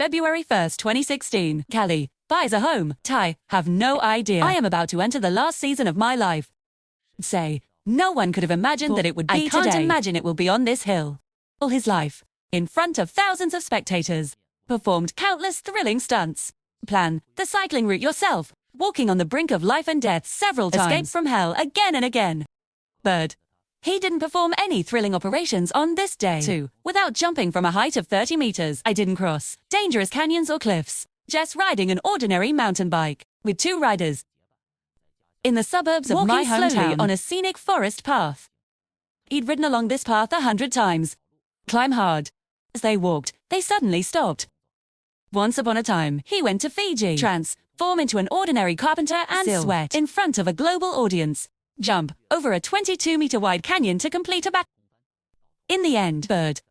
February 1st, 2016. Kelly buys a home. I have no idea. I am about to enter the last season of my life. Say, no one could have imagined that it would be today. I can't imagine it will be on this hill. All his life, in front of thousands of spectators, performed countless thrilling stunts. Plan the cycling route yourself, walking on the brink of life and death several times. Escape from hell again and again. But he didn't perform any thrilling operations on this day. 2. Without jumping from a height of 30 meters. I didn't cross dangerous canyons or cliffs. Just riding an ordinary mountain bike with 2 riders in the suburbs of my hometown on a scenic forest path. He'd ridden along this path 100 times. Climb hard. As they walked, they suddenly stopped. Once upon a time, he went to Fiji. Transform into an ordinary carpenter and sweat in front of a global audience. Jump over a 22-meter-wide canyon to complete a back. In the end,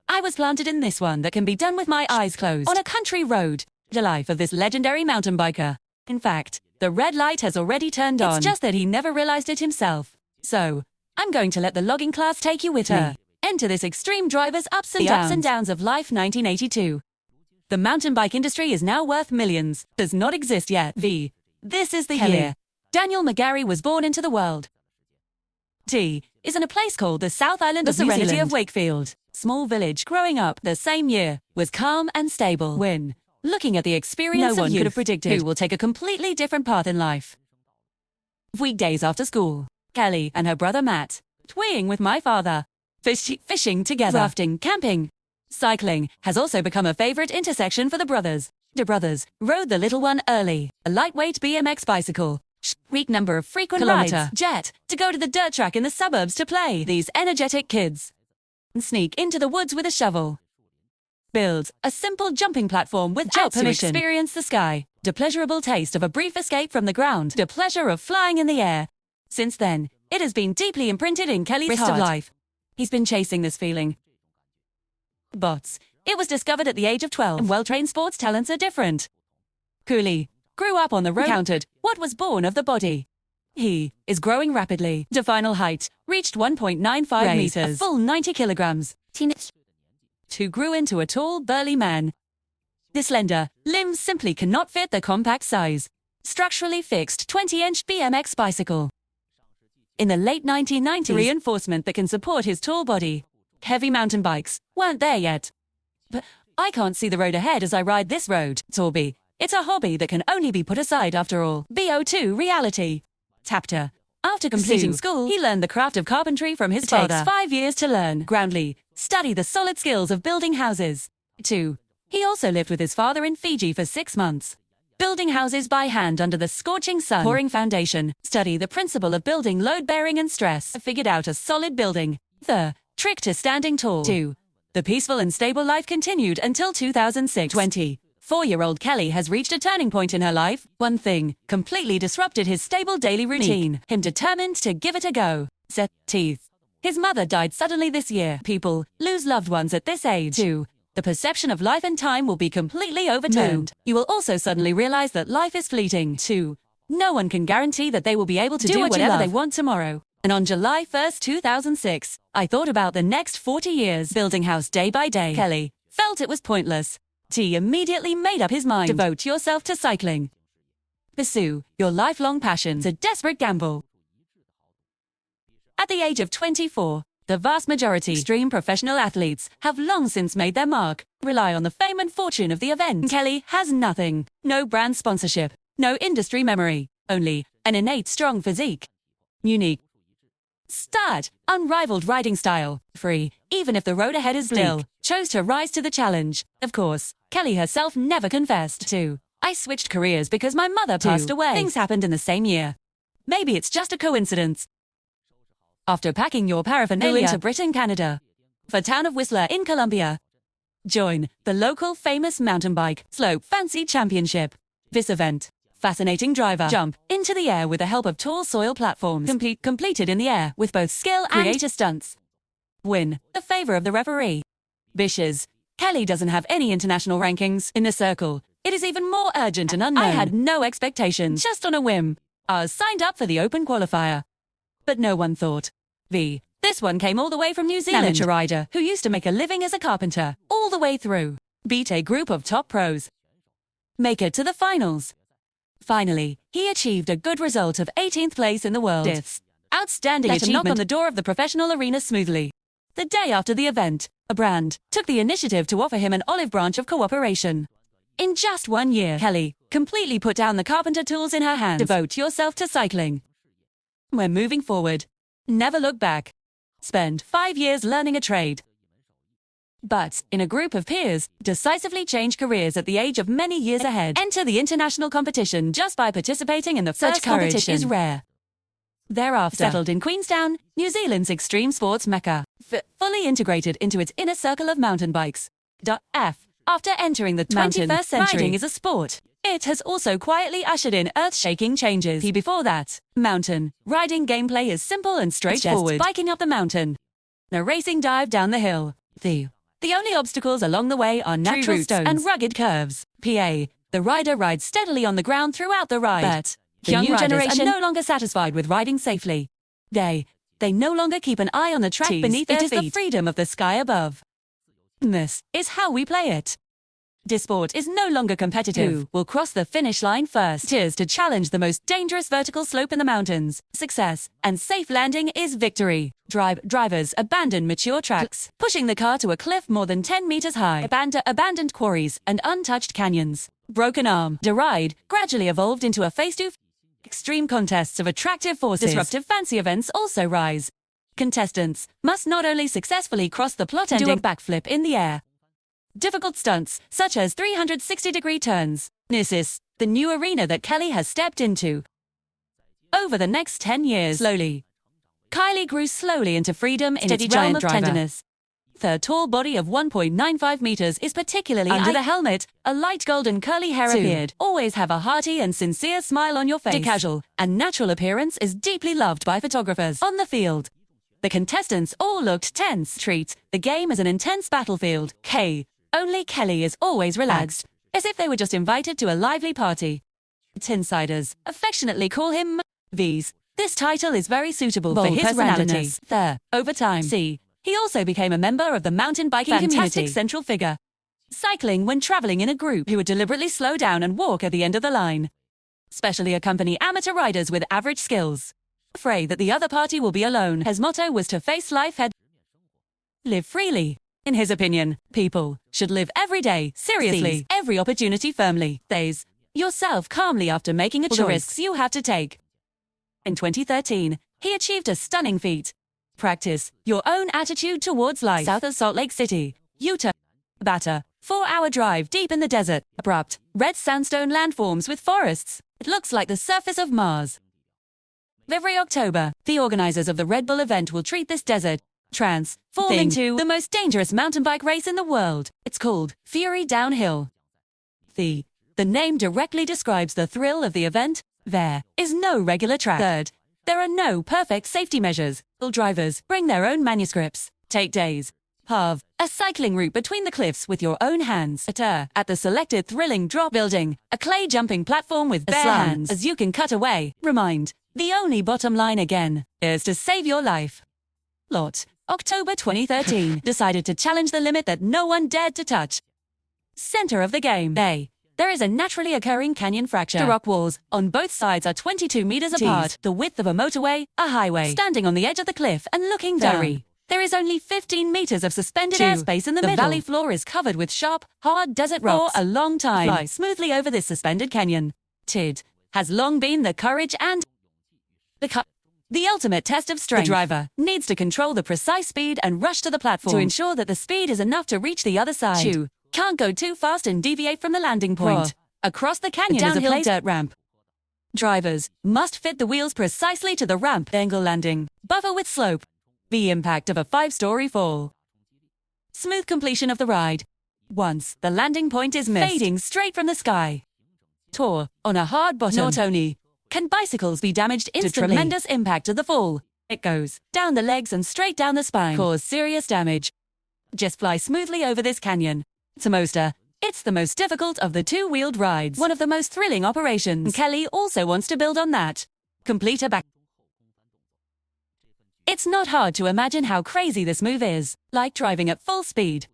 I was planted in this one that can be done with my eyes closed. On a country road. The life of this legendary mountain biker. In fact, the red light has already turned on. It's just that he never realized it himself. So, I'm going to let the logging class take you with me. Enter this extreme driver's ups and downs of life 1982. The mountain bike industry is now worth millions. Does not exist yet. This is the year Daniel McGarry was born into the world. T is in a place called the South Island of Serenity of Wakefield. Small village. Growing up the same year was calm and stable. When looking at the experience no one could have predicted who will take a completely different path in life. Weekdays after school, Kelly and her brother Matt, toying with my father, fishing together, rafting, camping. Cycling has also become a favorite intersection for the brothers. The brothers rode the little one early, a lightweight BMX bicycle, week number of frequent rides, jet, to go to the dirt track in the suburbs to play. These energetic kids sneak into the woods with a shovel. Builds a simple jumping platform with jet permission. Experience the sky, the pleasurable taste of a brief escape from the ground, the pleasure of flying in the air. Since then, it has been deeply imprinted in Kelly's heart. Of life. He's been chasing this feeling. Bots. It was discovered at the age of 12, and well-trained sports talents are different. Cooley grew up on the road, counted what was born of the body. He is growing rapidly. The final height reached 1.95 meters, a full 90 kilograms. Who grew into a tall, burly man. The slender limbs simply cannot fit the compact size. Structurally fixed 20-inch BMX bicycle. In the late 1990s, reinforcement that can support his tall body. Heavy mountain bikes weren't there yet. But I can't see the road ahead as I ride this road. Torby, it's a hobby that can only be put aside after all. BO2 reality. Chapter. After completing school, he learned the craft of carpentry from his father. Takes 5 years to learn. Groundly, study the solid skills of building houses. 2. He also lived with his father in Fiji for 6 months. Building houses by hand under the scorching sun. Pouring foundation. Study the principle of building load-bearing and stress. Figured out a solid building. The trick to standing tall. 2. The peaceful and stable life continued until 2006. 24-year-old Kelly has reached a turning point in her life. One thing completely disrupted his stable daily routine. Him determined to give it a go. Set teeth. His mother died suddenly this year. People lose loved ones at this age. 2. The perception of life and time will be completely overturned. You will also suddenly realize that life is fleeting. 2. No one can guarantee that they will be able to do whatever they want tomorrow. And on July 1st, 2006, I thought about the next 40 years, building house day by day. Kelly felt it was pointless. T immediately made up his mind. Devote yourself to cycling. Pursue your lifelong passion. It's a desperate gamble. At the age of 24, the vast majority of extreme professional athletes have long since made their mark, rely on the fame and fortune of the event. Kelly has nothing. No brand sponsorship, no industry memory, only an innate strong physique. Unique. Start, unrivaled riding style, free, even if the road ahead is bleak. Still, chose to rise to the challenge. Of course, Kelly herself never confessed. 2. I switched careers because my mother passed away. Things happened in the same year. Maybe it's just a coincidence. After packing your paraphernalia into Britain, Canada, for town of Whistler in Colombia, join the local famous mountain bike slope fancy championship. This event. Fascinating driver jump into the air with the help of tall soil platforms. Completed in the air with both skill and creative stunts. Win the favor of the referee. Bishes. Kelly doesn't have any international rankings in the circle. It is even more urgent and unknown. I had no expectations. Just on a whim, I was signed up for the open qualifier. But no one thought. This one came all the way from New Zealand. Amateur rider who used to make a living as a carpenter. All the way through. Beat a group of top pros. make it to the finals. Finally, he achieved a good result of 18th place in the world. This outstanding achievement knocked on the door of the professional arena smoothly. The day after the event, a brand took the initiative to offer him an olive branch of cooperation. In just 1 year, Kelly completely put down the carpenter tools in her hands. Devote yourself to cycling. When moving forward, never look back. Spend 5 years learning a trade. But, in a group of peers, decisively change careers at the age of many years ahead. Enter the international competition just by participating in the first competition is rare. Thereafter, settled in Queenstown, New Zealand's extreme sports mecca, fully integrated into its inner circle of mountain bikes. After entering the 21st century, riding is a sport. It has also quietly ushered in earth-shaking changes. Before that, mountain riding gameplay is simple and straightforward. Just biking up the mountain. A racing dive down the hill. The only obstacles along the way are natural stones and rugged curves. The rider rides steadily on the ground throughout the ride. But the young generation are no longer satisfied with riding safely. They no longer keep an eye on the track beneath their feet. It is the freedom of the sky above. This is how we play it. This sport is no longer competitive. Who will cross the finish line first? Tis to challenge the most dangerous vertical slope in the mountains. Success and safe landing is victory. Drivers abandon mature tracks, pushing the car to a cliff more than 10 meters high. Abandoned quarries and untouched canyons. Broken arm. The ride gradually evolved into a face-to-face. Extreme contests of attractive forces. Disruptive fancy events also rise. Contestants must not only successfully cross the plot ending, do a backflip in the air. Difficult stunts, such as 360-degree turns. This is the new arena that Kelly has stepped into. Over the next 10 years, Kylie grew slowly into freedom in its realm of tenderness. Her tall body of 1.95 meters is particularly under the helmet. A light golden curly hair appeared. Always have a hearty and sincere smile on your face. The casual and natural appearance is deeply loved by photographers. On the field, the contestants all looked tense. Treat the game as an intense battlefield. Only Kelly is always relaxed, as if they were just invited to a lively party. Insiders affectionately call him V's. This title is very suitable for his personality. Over time, he also became a member of the mountain biking community. Central figure. Cycling when traveling in a group who would deliberately slow down and walk at the end of the line. Specially accompany amateur riders with average skills. Afraid that the other party will be alone, his motto was to face life head. Live freely. In his opinion, people should live every day, seriously, every opportunity firmly. Face yourself calmly after making a choice. The risks you have to take. In 2013, he achieved a stunning feat. Practice your own attitude towards life. South of Salt Lake City, Utah. 4-hour drive deep in the desert. Abrupt, red sandstone landforms with forests. It looks like the surface of Mars. Every October, the organizers of the Red Bull event will treat this desert transform into the most dangerous mountain bike race in the world. It's called Fury Downhill. The name directly describes the thrill of the event. There is no regular track. There are no perfect safety measures. All drivers bring their own manuscripts. Take days. Halve a cycling route between the cliffs with your own hands. At the selected thrilling drop building, a clay jumping platform with bare hands as you can cut away. Remind, the only bottom line again is to save your life. October 2013, decided to challenge the limit that no one dared to touch. Center of the game. There is a naturally occurring canyon fracture. The rock walls on both sides are 22 meters apart, the width of a motorway, a highway. Standing on the edge of the cliff and looking down, there is only 15 meters of suspended airspace in the middle. The valley floor is covered with sharp, hard desert rocks. For a long time, fly smoothly over this suspended canyon. TID has long been the courage and the ultimate test of strength. The driver needs to control the precise speed and rush to the platform to ensure that the speed is enough to reach the other side. Can't go too fast and deviate from the landing point. Across the canyon is a downhill dirt ramp. Drivers must fit the wheels precisely to the ramp. Angle landing. Buffer with slope. The impact of a 5-story fall. Smooth completion of the ride. Once the landing point is missed, fading straight from the sky. Tour on a hard bottom. Not only can bicycles be damaged instantly, the tremendous impact of the fall. It goes down the legs and straight down the spine. Cause serious damage. Just fly smoothly over this canyon. It's the most difficult of the two-wheeled rides. One of the most thrilling operations. Kelly also wants to build on that. Complete a back. It's not hard to imagine how crazy this move is. Like driving at full speed.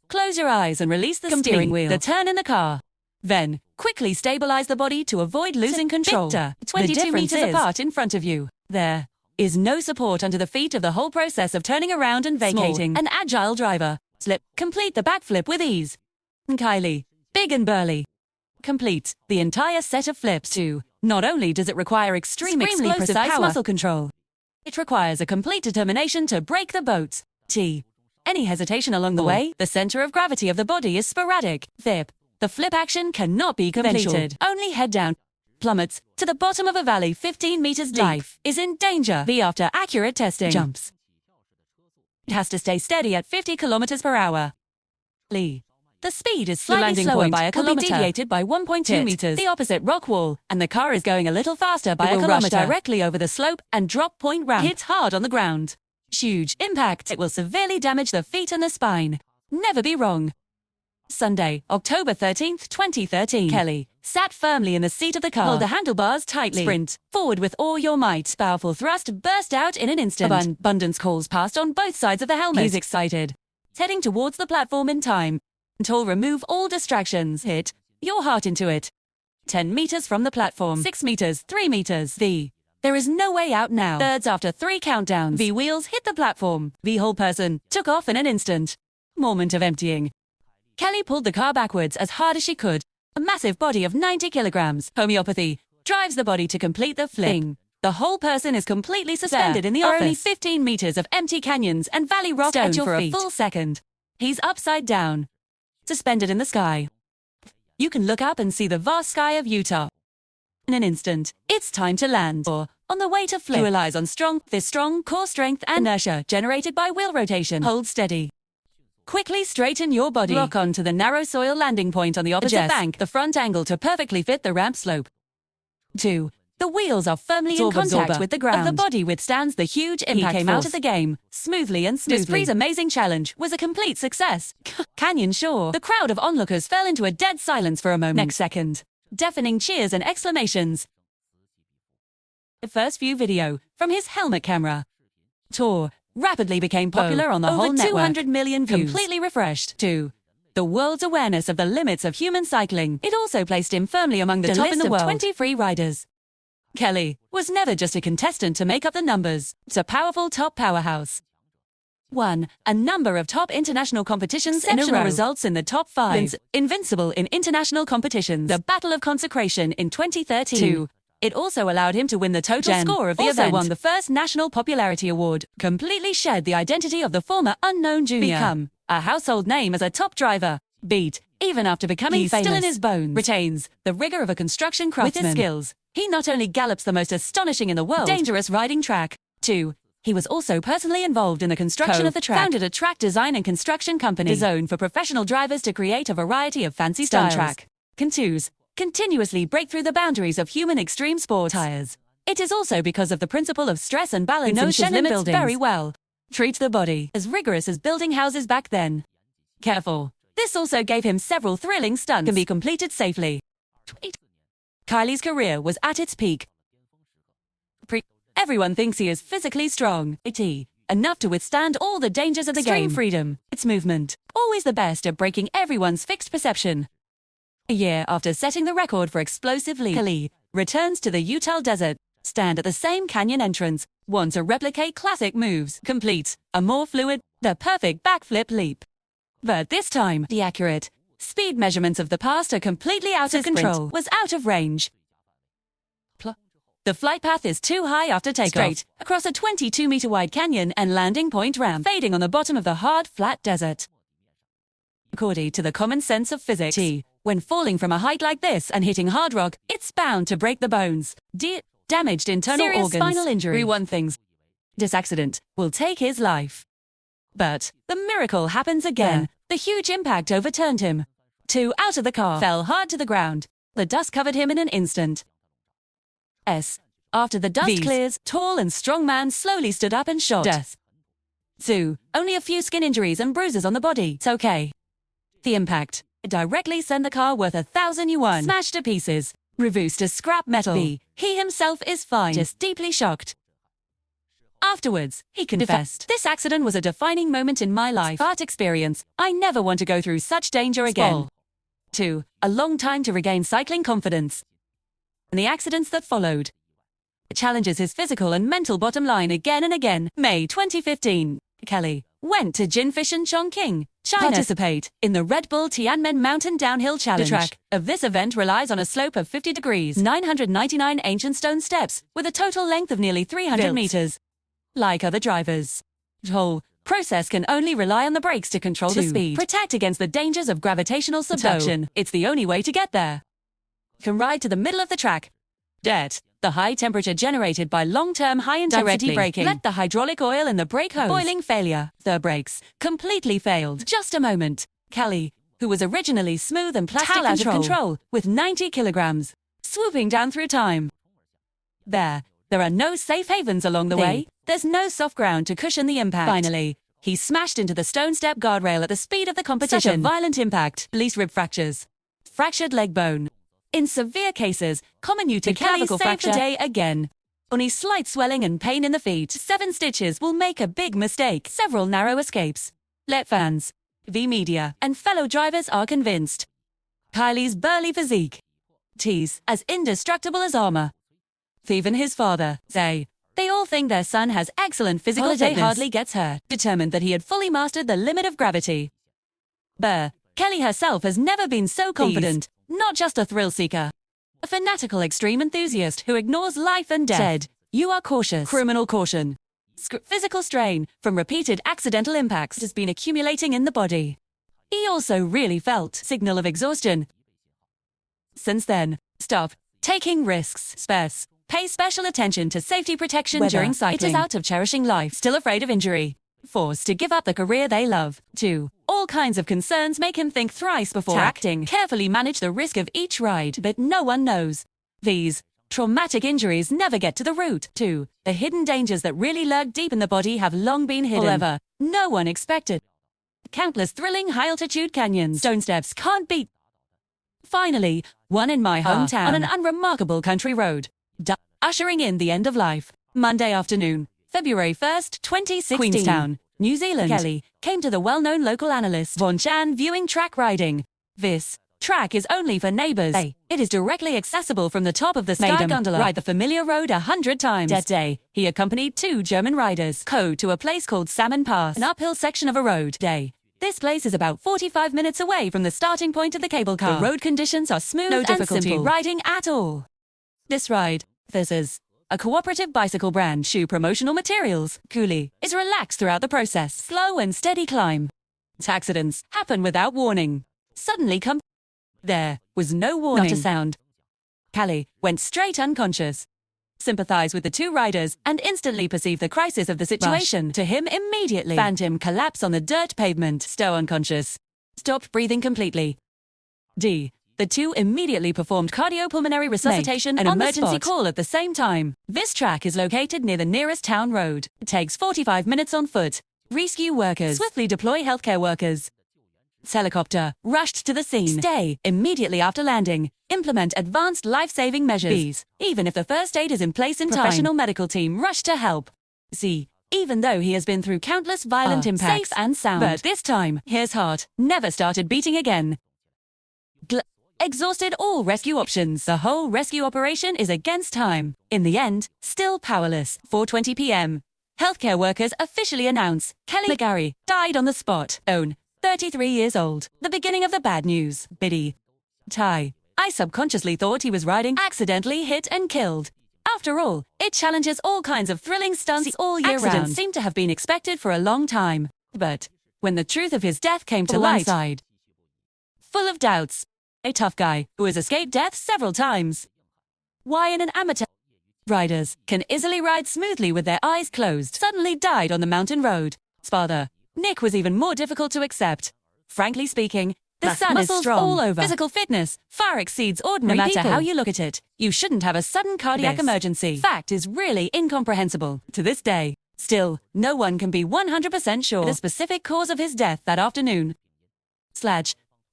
Close your eyes and release the steering wheel. The turn in the car. Then, quickly stabilize the body to avoid losing control. 22 meters apart in front of you. There is no support under the feet of the whole process of turning around and vacating. Small, an agile driver. Slip. Complete the backflip with ease. Kylie, big and burly, completes the entire set of flips too. Not only does it require extremely precise muscle control, it requires a complete determination to break the boats. Any hesitation along the way, the center of gravity of the body is sporadic. The flip action cannot be completed. Only head down. Plummets to the bottom of a valley 15 meters deep. Life is in danger. After accurate testing. Jumps. It has to stay steady at 50 kilometers per hour. The speed is slightly slower by a kilometer. Deviated by 1.2 meters. The opposite rock wall, and the car is going a little faster by a kilometer. Rush directly over the slope and drop point ramp. Hits hard on the ground. Huge impact. It will severely damage the feet and the spine. Never be wrong. Sunday, October 13th, 2013. Kelly sat firmly in the seat of the car. Hold the handlebars tightly. Sprint forward with all your might. Powerful thrust burst out in an instant. Abundance calls passed on both sides of the helmet. He's excited. Heading towards the platform in time. Until remove all distractions. Hit your heart into it. 10 meters from the platform. 6 meters. 3 meters. There is no way out now. Thirds after 3 countdowns. Wheels hit the platform. Whole person took off in an instant. Moment of emptying. Kelly pulled the car backwards as hard as she could. A massive body of 90 kilograms. Homeopathy drives the body to complete the flip. The whole person is completely suspended in the office. Only 15 meters of empty canyons and valley rock at your feet. For a full second. He's upside down, suspended in the sky. You can look up and see the vast sky of Utah. In an instant, it's time to land. Or on the way to flip. He relies on strong core strength and inertia generated by wheel rotation. Hold steady. Quickly straighten your body. Lock onto the narrow soil landing point on the opposite bank. The front angle to perfectly fit the ramp slope. 2. The wheels are firmly in contact with the ground. The body withstands the huge impact. He came out of the game smoothly and smoothly. This Pre's amazing challenge was a complete success. Canyon Shore. The crowd of onlookers fell into a dead silence for a moment. Next second, deafening cheers and exclamations. The first view video from his helmet camera. Tour rapidly became popular on the whole network. Over 200 million views. Completely refreshed. 2. The world's awareness of the limits of human cycling. It also placed him firmly among the top in the world. 20 free riders. Kelly was never just a contestant to make up the numbers. It's a powerful top powerhouse. Won a number of top international competitions in a row. Results in the top 5. Invincible in international competitions. The Battle of Consecration in 2013. 2. It also allowed him to win the total score of the event. Also won the first National Popularity Award. Completely shed the identity of the former unknown junior. Become a household name as a top driver. Even after becoming famous. Still in his bones. Retains the rigor of a construction craftsman. With his skills, he not only gallops the most astonishing in the world, dangerous riding track. 2. He was also personally involved in the construction of the track. Founded a track design and construction company designed for professional drivers to create a variety of fancy styles. Track. Continuously break through the boundaries of human extreme sport. Tires. It is also because of the principle of stress and balance. He knows his limits very well. Treats the body as rigorous as building houses back then. Careful. This also gave him several thrilling stunts. Can be completed safely. Kylie's career was at its peak. Everyone thinks he is physically strong. Enough to withstand all the dangers of the game. Freedom. Its movement. Always the best at breaking everyone's fixed perception. A year after setting the record for explosive leap, Kelly returns to the Utah desert, stand at the same canyon entrance, want to replicate classic moves, complete a more fluid, the perfect backflip leap. But this time, the accurate speed measurements of the past are completely out of control. Was out of range. The flight path is too high after takeoff. Straight across a 22-meter wide canyon and landing point ramp, fading on the bottom of the hard, flat desert. According to the common sense of physics, when falling from a height like this and hitting hard rock, it's bound to break the bones. Damaged internal organs. Spinal injury. One things. This accident will take his life. But the miracle happens again. The huge impact overturned him. 2 out of the car fell hard to the ground. The dust covered him in an instant. After the dust clears, tall and strong man slowly stood up and shot. Death. 2. Only a few skin injuries and bruises on the body. It's okay. The impact directly sent the car worth 1,000 yuan smashed to pieces, reduced to scrap metal. He himself is fine, just deeply shocked. Afterwards, he confessed, "This accident was a defining moment in my life. Art experience. I never want to go through such danger again." 2. A long time to regain cycling confidence. And the accidents that followed. It challenges his physical and mental bottom line again and again. May 2015. Kelly went to Jinfishan, Chongqing, China, participate in the Red Bull Tianmen Mountain Downhill Challenge. The track of this event relies on a slope of 50 degrees, 999 ancient stone steps, with a total length of nearly 300 meters. Like other drivers, the whole process can only rely on the brakes to control the speed. Protect against the dangers of gravitational subduction. It's the only way to get there. Can ride to the middle of the track. Dead. The high temperature generated by long-term high-intensity braking let the hydraulic oil in the brake hose boiling. Failure. The brakes completely failed. Just a moment. Kelly, who was originally smooth and plastic out of control, with 90 kilograms, swooping down through time. There are no safe havens along the way. There's no soft ground to cushion the impact. Finally, he smashed into the stone step guardrail at the speed of the competition. Such a violent impact. Least rib fractures. Fractured leg bone. In severe cases, common to Kelly saved the day again. Only slight swelling and pain in the feet. 7 stitches will make a big mistake. Several narrow escapes. Let fans, V-media, and fellow drivers are convinced. Kylie's burly physique. Tease as indestructible as armor. Even his father, they all think their son has excellent physical fitness. Hardly gets hurt, determined that he had fully mastered the limit of gravity. Kelly herself has never been so confident. Not just a thrill-seeker. A fanatical extreme enthusiast who ignores life and death. Said, you are cautious. Criminal caution. Physical strain from repeated accidental impacts has been accumulating in the body. He also really felt signal of exhaustion. Since then, stop taking risks. Pay special attention to safety protection during cycling. It is out of cherishing life, still afraid of injury. Forced to give up the career they love. 2. All kinds of concerns make him think thrice before acting. Carefully manage the risk of each ride, but no one knows. These traumatic injuries never get to the root. 2. The hidden dangers that really lurk deep in the body have long been hidden. However, no one expected. Countless thrilling high-altitude canyons. Stone steps can't beat. Finally, one in my hometown on an unremarkable country road. Ushering in the end of life. Monday afternoon. February 1st, 2016. Queenstown, New Zealand. Kelly came to the well-known local analyst Von Chan viewing track riding. This track is only for neighbors. It is directly accessible from the top of the sky gondola. Ride the familiar road 100 times. That day, he accompanied 2 German riders to a place called Salmon Pass, an uphill section of a road. This place is about 45 minutes away from the starting point of the cable car. The road conditions are smooth and simple riding at all. This ride, this is a cooperative bicycle brand shoe promotional materials, Coolie, is relaxed throughout the process. Slow and steady climb. Accidents happen without warning. Suddenly come. There was no warning. Not a sound. Kelly went straight unconscious. Sympathized with the 2 riders and instantly perceived the crisis of the situation. To him immediately. Found him collapse on the dirt pavement. Still unconscious. Stopped breathing completely. The 2 immediately performed cardiopulmonary resuscitation and emergency call at the same time. This track is located near the nearest town road. It takes 45 minutes on foot. Rescue workers swiftly deploy healthcare workers. Helicopter rushed to the scene. Stay immediately after landing. Implement advanced life-saving measures. Even if the first aid is in place in time, professional medical team rush to help. Even though he has been through countless violent impacts, safe and sound, but this time his heart never started beating again. Exhausted all rescue options. The whole rescue operation is against time. In the end, still powerless. 4:20 p.m. Healthcare workers officially announce Kelly McGarry died on the spot. 33 years old. The beginning of the bad news. Biddy. I subconsciously thought he was riding, accidentally hit and killed. After all, it challenges all kinds of thrilling stunts all year round. Accidents seem to have been expected for a long time. But when the truth of his death came to light, full of doubts, a tough guy who has escaped death several times. Why an amateur riders can easily ride smoothly with their eyes closed suddenly died on the mountain road. His father, Nick, was even more difficult to accept. Frankly speaking, the son is strong. All over. Physical fitness far exceeds ordinary people. No matter how you look at it, you shouldn't have a sudden cardiac emergency. Fact is really incomprehensible. To this day, still, no one can be 100% sure the specific cause of his death that afternoon.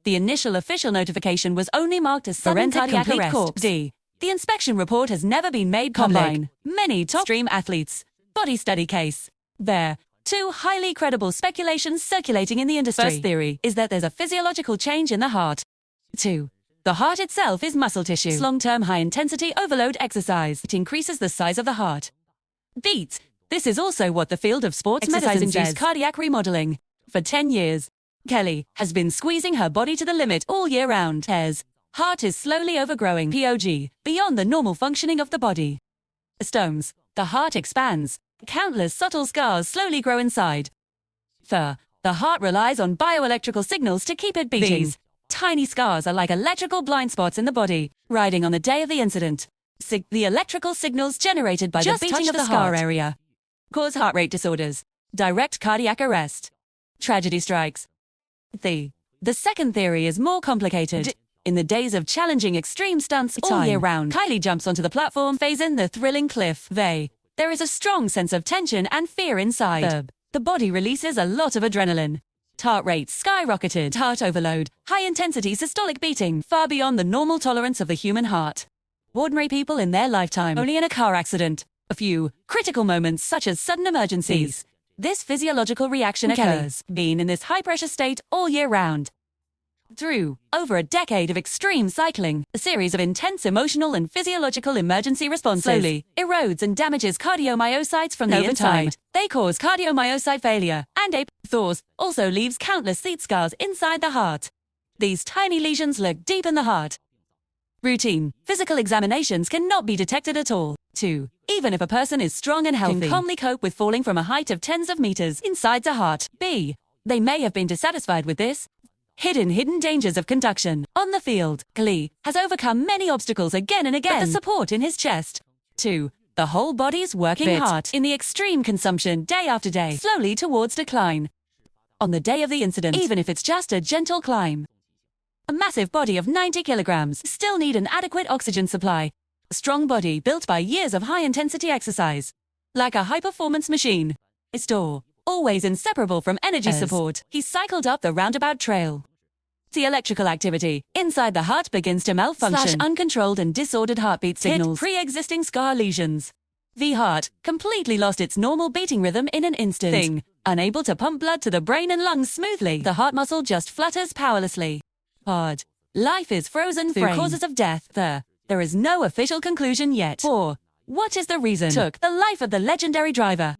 The initial official notification was only marked as sudden cardiac arrest. The inspection report has never been made public. Many top extreme athletes. Body study case. There. 2 highly credible speculations circulating in the industry. First theory is that there's a physiological change in the heart. 2. The heart itself is muscle tissue. Long-term high-intensity overload exercise. It increases the size of the heart. Beats. This is also what the field of sports medicine says. Cardiac remodeling. For 10 years, Kelly has been squeezing her body to the limit all year round. Tears. Heart is slowly overgrowing. POG. Beyond the normal functioning of the body. Stones. The heart expands. Countless subtle scars slowly grow inside. The heart relies on bioelectrical signals to keep it beating. These tiny scars are like electrical blind spots in the body, riding on the day of the incident. The electrical signals generated by the beating of the scar area cause heart rate disorders, direct cardiac arrest. Tragedy strikes. The second theory is more complicated. In the days of challenging extreme stunts all year round, Kylie jumps onto the platform, facing the thrilling cliff. There is a strong sense of tension and fear inside. The body releases a lot of adrenaline. Heart rate skyrocketed, heart overload, high-intensity systolic beating, far beyond the normal tolerance of the human heart. Ordinary people in their lifetime, only in a car accident. A few critical moments such as sudden emergencies. This physiological reaction occurs, being in this high-pressure state all year round. Through over a decade of extreme cycling, a series of intense emotional and physiological emergency responses slowly erodes and damages cardiomyocytes from the inside. They cause cardiomyocyte failure, and Thors also leaves countless seat scars inside the heart. These tiny lesions lurk deep in the heart. Routine physical examinations cannot be detected at all. 2. Even if a person is strong and healthy, can calmly cope with falling from a height of tens of meters inside the heart. They may have been dissatisfied with this. Hidden dangers of conduction. On the field, Kelly has overcome many obstacles again and again, but the support in his chest. 2. The whole body's working hard in the extreme consumption day after day, slowly towards decline. On the day of the incident, even if it's just a gentle climb. A massive body of 90 kilograms still need an adequate oxygen supply. A strong body built by years of high-intensity exercise. Like a high-performance machine. Always inseparable from energy support. He cycled up the roundabout trail. The electrical activity inside the heart begins to malfunction. Uncontrolled and disordered heartbeat signals. Pre-existing scar lesions. The heart completely lost its normal beating rhythm in an instant. Unable to pump blood to the brain and lungs smoothly. The heart muscle just flutters powerlessly. Hard. Life is frozen through causes of death. There is no official conclusion yet. 4. What is the reason took the life of the legendary driver?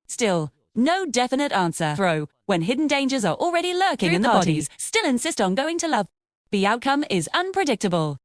Still, no definite answer. When hidden dangers are already lurking in the bodies, still insist on going to love. The outcome is unpredictable.